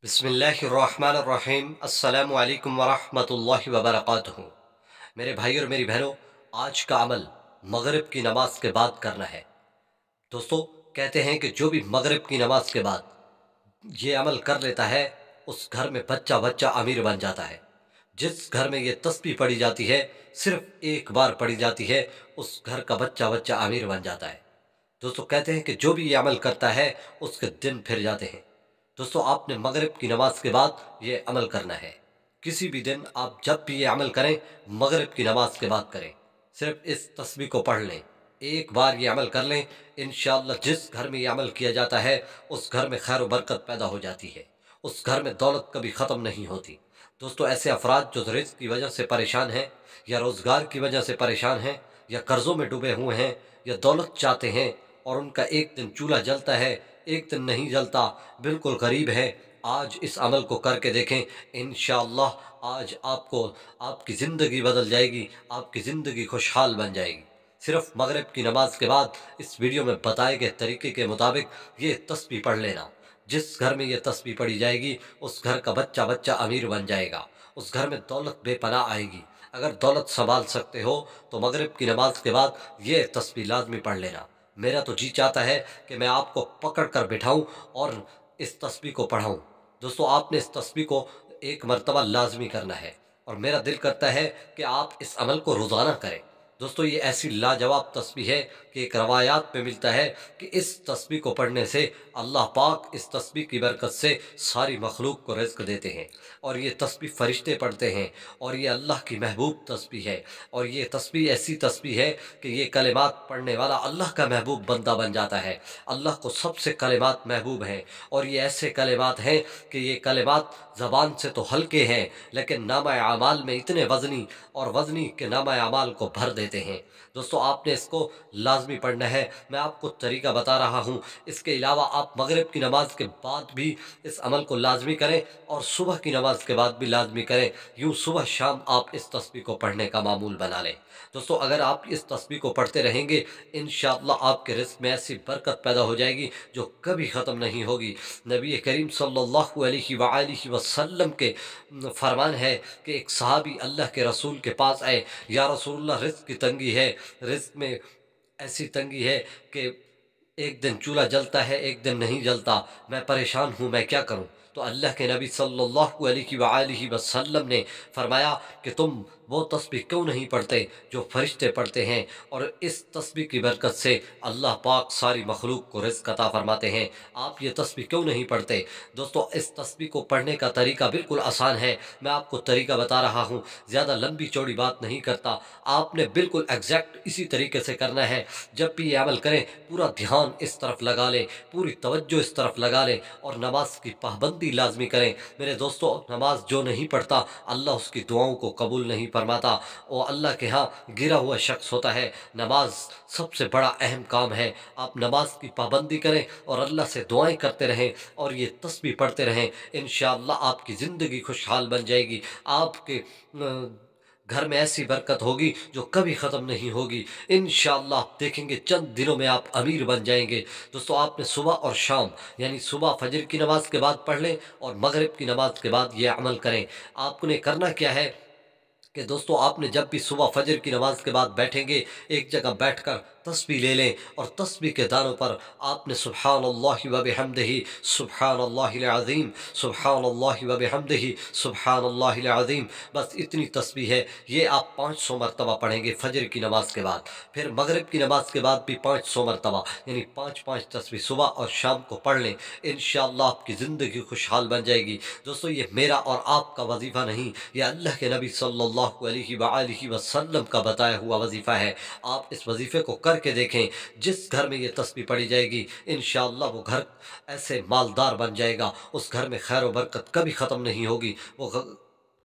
बिस्मिल्लाहिर्रहमानिर्रहीम अस्सलामु अलैकुम वरहमतुल्लाहि वबरकातुहू। मेरे भाई और मेरी बहनों, आज का अमल मगरिब की नमाज के बाद करना है। दोस्तों, कहते हैं कि जो भी मगरिब की नमाज के बाद ये अमल कर लेता है, उस घर में बच्चा बच्चा अमीर बन जाता है। जिस घर में ये तस्बीह पढ़ी जाती है, सिर्फ एक बार पढ़ी जाती है, उस घर का बच्चा बच्चा अमीर बन जाता है। दोस्तों, कहते हैं कि जो भी ये अमल करता है, उसके दिन फिर जाते हैं। दोस्तों, आपने मगरिब की नमाज के बाद ये अमल करना है। किसी भी दिन आप जब भी ये अमल करें, मगरिब की नमाज के बाद करें। सिर्फ इस तस्बीह को पढ़ लें, एक बार ये अमल कर लें। इंशाअल्लाह जिस घर में ये अमल किया जाता है, उस घर में खैर व बरकत पैदा हो जाती है। उस घर में दौलत कभी ख़त्म नहीं होती। दोस्तों, ऐसे अफराद जो रिज़्क़ की वजह से परेशान हैं, या रोज़गार की वजह से परेशान हैं, या कर्ज़ों में डूबे हुए हैं, या दौलत चाहते हैं और उनका एक दिन चूल्हा जलता है, एक दिन नहीं जलता, बिल्कुल गरीब है, आज इस अमल को करके देखें। इंशाअल्लाह आज आपको आपकी ज़िंदगी बदल जाएगी, आपकी ज़िंदगी खुशहाल बन जाएगी। सिर्फ मगरिब की नमाज के बाद इस वीडियो में बताए गए तरीके के मुताबिक ये तस्बीह पढ़ लेना। जिस घर में ये तस्बीह पढ़ी जाएगी, उस घर का बच्चा बच्चा अमीर बन जाएगा, उस घर में दौलत बेपनाह आएगी। अगर दौलत संभाल सकते हो तो मगरिब की नमाज के बाद ये तस्बीह लाजमी पढ़ लेना। मेरा तो जी चाहता है कि मैं आपको पकड़ कर बिठाऊं और इस तस्बीह को पढ़ाऊं। दोस्तों, आपने इस तस्बीह को एक मर्तबा लाजमी करना है, और मेरा दिल करता है कि आप इस अमल को रोज़ाना करें। दोस्तों, ये ऐसी लाजवाब तस्बीह है कि एक रवायात में मिलता है कि इस तस्बीह को पढ़ने से अल्लाह पाक इस तस्बीह की बरकत से सारी मखलूक को रिज़्क़ देते हैं। और ये तस्बीह फ़रिश्ते पढ़ते हैं, और ये अल्लाह की महबूब तस्बीह है। और ये तस्बीह ऐसी तस्बीह है कि ये कलिमात पढ़ने वाला अल्लाह का महबूब बंदा बन जाता है। अल्लाह को सबसे कलिमात महबूब हैं, और ये ऐसे कलिमात हैं कि ये कलिमात ज़बान से तो हल्के हैं, लेकिन नामा आमाल में इतने वज़नी और वज़नी के नामा आमाल को भर देते हैं। दोस्तों, आपने इसको लाजमी पढ़ना है। मैं आपको तरीका बता रहा हूँ। इसके अलावा आप मगरिब की नमाज के बाद भी इस अमल को लाजमी करें, और सुबह की नमाज के बाद भी लाजमी करें। यूँ सुबह शाम आप इस तस्बीह को पढ़ने का मामूल बना लें। दोस्तों, अगर आप इस तस्बीह को पढ़ते रहेंगे, इंशाअल्लाह आपके रिज़्क़ में ऐसी बरकत पैदा हो जाएगी जो कभी ख़त्म नहीं होगी। नबी करीम सल्लल्लाहु अलैहि वसल्लम के फरमान है कि एक सहाबी अल्लाह के रसूल के पास आए, या रसूलल्लाह, रिज़्क़ की तंगी है, रिज़्क़ में ऐसी तंगी है कि एक दिन चूल्हा जलता है, एक दिन नहीं जलता, मैं परेशान हूँ, मैं क्या करूँ? तो अल्लाह के नबी सल्लल्लाहु अलैहि वसल्लम ने फरमाया कि तुम वो तस्बीह क्यों नहीं पढ़ते जो फरिश्ते पढ़ते हैं, और इस तस्बीह की बरकत से अल्लाह पाक सारी मखलूक को रिज़्क़ अता फरमाते हैं। आप ये तस्बीह क्यों नहीं पढ़ते? दोस्तों, इस तस्बीह को पढ़ने का तरीका बिल्कुल आसान है। मैं आपको तरीका बता रहा हूँ, ज़्यादा लंबी चौड़ी बात नहीं करता। आपने बिल्कुल एग्जैक्ट इसी तरीके से करना है। जब भी ये अमल करें, पूरा ध्यान इस तरफ लगा लें, पूरी तवज्जो इस तरफ लगा लें, और नमाज की पाबंदी लाजमी करें। मेरे दोस्तों, नमाज जो नहीं पढ़ता, अल्लाह उसकी दुआओं को कबूल नहीं फरमाता। वो अल्लाह के यहाँ गिरा हुआ शख्स होता है। नमाज सबसे बड़ा अहम काम है। आप नमाज की पाबंदी करें और अल्लाह से दुआएं करते रहें, और ये तस्बीह पढ़ते रहें। इंशाअल्लाह आपकी ज़िंदगी खुशहाल बन जाएगी। आपके घर में ऐसी बरकत होगी जो कभी ख़त्म नहीं होगी। इंशाअल्लाह आप देखेंगे चंद दिनों में आप अमीर बन जाएंगे। दोस्तों, आपने सुबह और शाम, यानी सुबह फजर की नमाज के बाद पढ़ लें, और मगरिब की नमाज के बाद ये अमल करें। आपने करना क्या है कि दोस्तों, आपने जब भी सुबह फजर की नमाज के बाद बैठेंगे, एक जगह बैठकर तस्बीह ले लें, और तस्बीह के दानों पर आपने सुब्हानल्लाहि व बिहम्दिही सुब्हानल्लाहिल अज़ीम, सुब्हानल्लाहि व बिहम्दिही सुब्हानल्लाहिल अज़ीम, बस इतनी तस्बीह है। ये आप 500 मरतबा पढ़ेंगे फजर की नमाज के बाद। फिर मगरिब की नमाज के बाद भी 500 मरतबा, यानी 5-5 तस्बीह सुबह और शाम को पढ़ लें। इंशाअल्लाह आपकी ज़िंदगी खुशहाल बन जाएगी। दोस्तों, ये मेरा और आपका वजीफ़ा नहीं, ये अल्लाह के नबी सल्लल्लाहु अलैहि वसल्लम का बताया हुआ वजीफ़ा है। आप इस वजीफ़े को करके देखें। जिस घर में ये तस्बीह पढ़ी जाएगी, इंशाअल्लाह वो घर ऐसे मालदार बन जाएगा। उस घर में खैर व बरकत कभी ख़त्म नहीं होगी। वो